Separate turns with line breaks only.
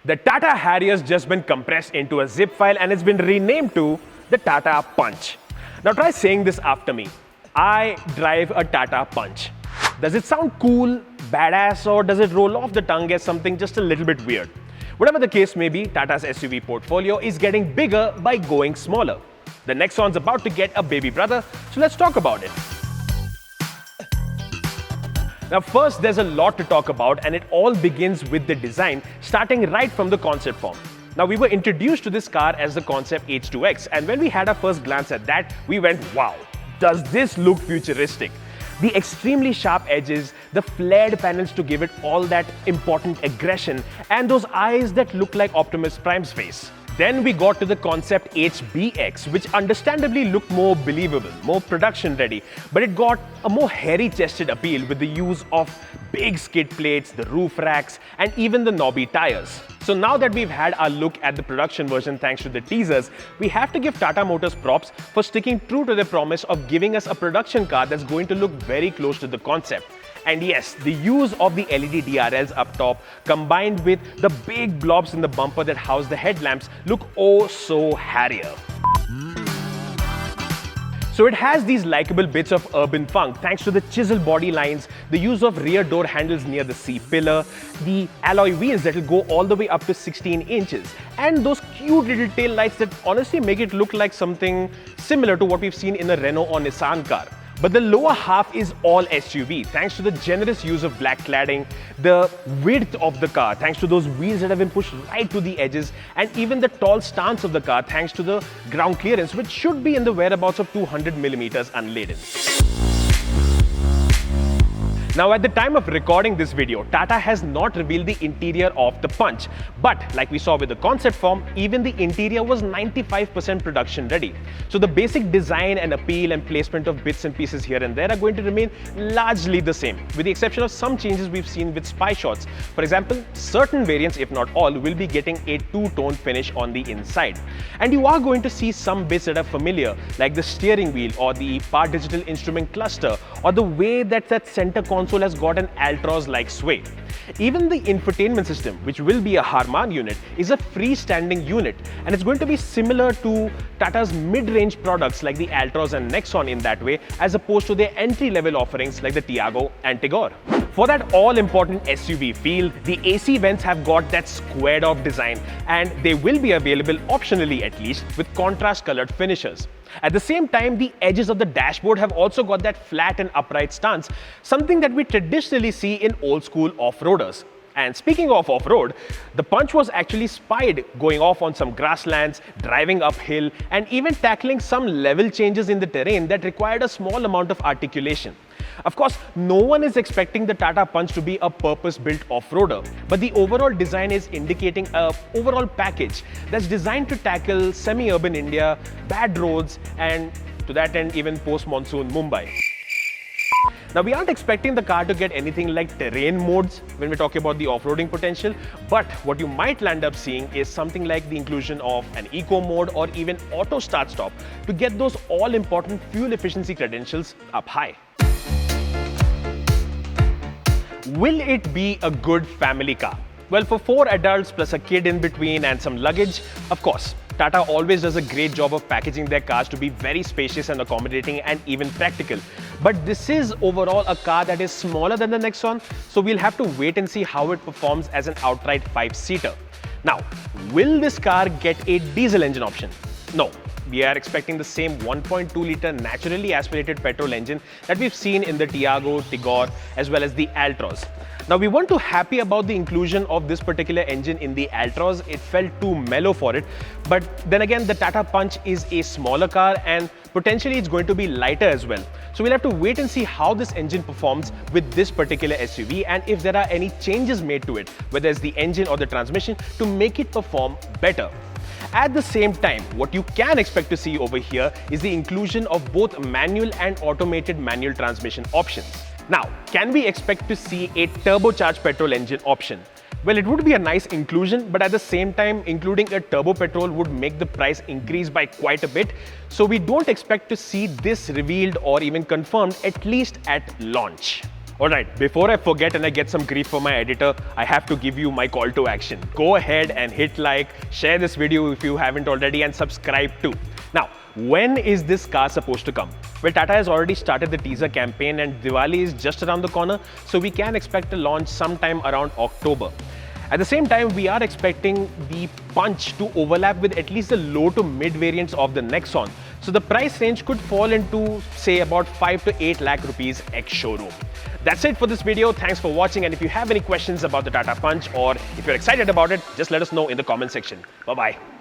The Tata Harrier's just been compressed into a zip file and it's been renamed to the Tata Punch. Now try saying this after me. I drive a Tata Punch. Does it sound cool, badass, or does it roll off the tongue as something just a little bit weird? Whatever the case may be, Tata's SUV portfolio is getting bigger by going smaller. The Nexon's about to get a baby brother, so let's talk about it. Now first, there's a lot to talk about and it all begins with the design, starting right from the concept form. Now we were introduced to this car as the concept H2X, and when we had our first glance at that, we went, wow, does this look futuristic? The extremely sharp edges, the flared panels to give it all that important aggression, and those eyes that look like Optimus Prime's face. Then we got to the concept HBX, which understandably looked more believable, more production ready, but it got a more hairy-chested appeal with the use of big skid plates, the roof racks, and even the knobby tires. So now that we've had our look at the production version thanks to the teasers, we have to give Tata Motors props for sticking true to their promise of giving us a production car that's going to look very close to the concept. And yes, the use of the LED DRLs up top combined with the big blobs in the bumper that house the headlamps look oh so Harrier. So it has these likable bits of urban funk thanks to the chiseled body lines, the use of rear door handles near the C-pillar, the alloy wheels that will go all the way up to 16 inches, and those cute little tail lights that honestly make it look like something similar to what we've seen in a Renault or Nissan car. But the lower half is all SUV thanks to the generous use of black cladding, the width of the car thanks to those wheels that have been pushed right to the edges, and even the tall stance of the car thanks to the ground clearance, which should be in the whereabouts of 200mm unladen. Now at the time of recording this video, Tata has not revealed the interior of the Punch. But like we saw with the concept form, even the interior was 95% production ready. So the basic design and appeal and placement of bits and pieces here and there are going to remain largely the same, with the exception of some changes we've seen with spy shots. For example, certain variants, if not all, will be getting a two-tone finish on the inside. And you are going to see some bits that are familiar, like the steering wheel or the power digital instrument cluster, or the way that center console has got an Altroz-like sway. Even the infotainment system, which will be a Harman unit, is a freestanding unit, and it's going to be similar to Tata's mid-range products like the Altroz and Nexon in that way, as opposed to their entry-level offerings like the Tiago and Tigor. For that all-important SUV feel, the AC vents have got that squared-off design, and they will be available optionally at least with contrast-colored finishes. At the same time, the edges of the dashboard have also got that flat and upright stance, something that we traditionally see in old-school off-roaders. And speaking of off-road, the Punch was actually spied going off on some grasslands, driving uphill, and even tackling some level changes in the terrain that required a small amount of articulation. Of course, no one is expecting the Tata Punch to be a purpose-built off-roader, but the overall design is indicating an overall package that's designed to tackle semi-urban India, bad roads, and to that end, even post-monsoon Mumbai. Now, we aren't expecting the car to get anything like terrain modes when we're talking about the off-roading potential, but what you might land up seeing is something like the inclusion of an eco mode or even auto start-stop to get those all-important fuel efficiency credentials up high. Will it be a good family car? Well, for 4 adults plus a kid in between and some luggage, of course. Tata always does a great job of packaging their cars to be very spacious and accommodating and even practical. But this is overall a car that is smaller than the Nexon, so we'll have to wait and see how it performs as an outright 5-seater. Now, will this car get a diesel engine option? No. We are expecting the same 1.2-litre naturally aspirated petrol engine that we've seen in the Tiago, Tigor, as well as the Altroz. Now, we weren't too happy about the inclusion of this particular engine in the Altroz. It felt too mellow for it. But then again, the Tata Punch is a smaller car and potentially it's going to be lighter as well. So we'll have to wait and see how this engine performs with this particular SUV and if there are any changes made to it, whether it's the engine or the transmission, to make it perform better. At the same time, what you can expect to see over here is the inclusion of both manual and automated manual transmission options. Now, can we expect to see a turbocharged petrol engine option? Well, it would be a nice inclusion, but at the same time, including a turbo petrol would make the price increase by quite a bit. So we don't expect to see this revealed or even confirmed, at least at launch. Alright, before I forget and I get some grief from my editor, I have to give you my call to action. Go ahead and hit like, share this video if you haven't already, and subscribe too. Now, when is this car supposed to come? Well, Tata has already started the teaser campaign and Diwali is just around the corner, so we can expect a launch sometime around October. At the same time, we are expecting the Punch to overlap with at least the low to mid variants of the Nexon. So the price range could fall into, say, about 5 to 8 lakh rupees ex-showroom. That's it for this video. Thanks for watching, and if you have any questions about the Tata Punch or if you're excited about it, just let us know in the comment section. Bye-bye.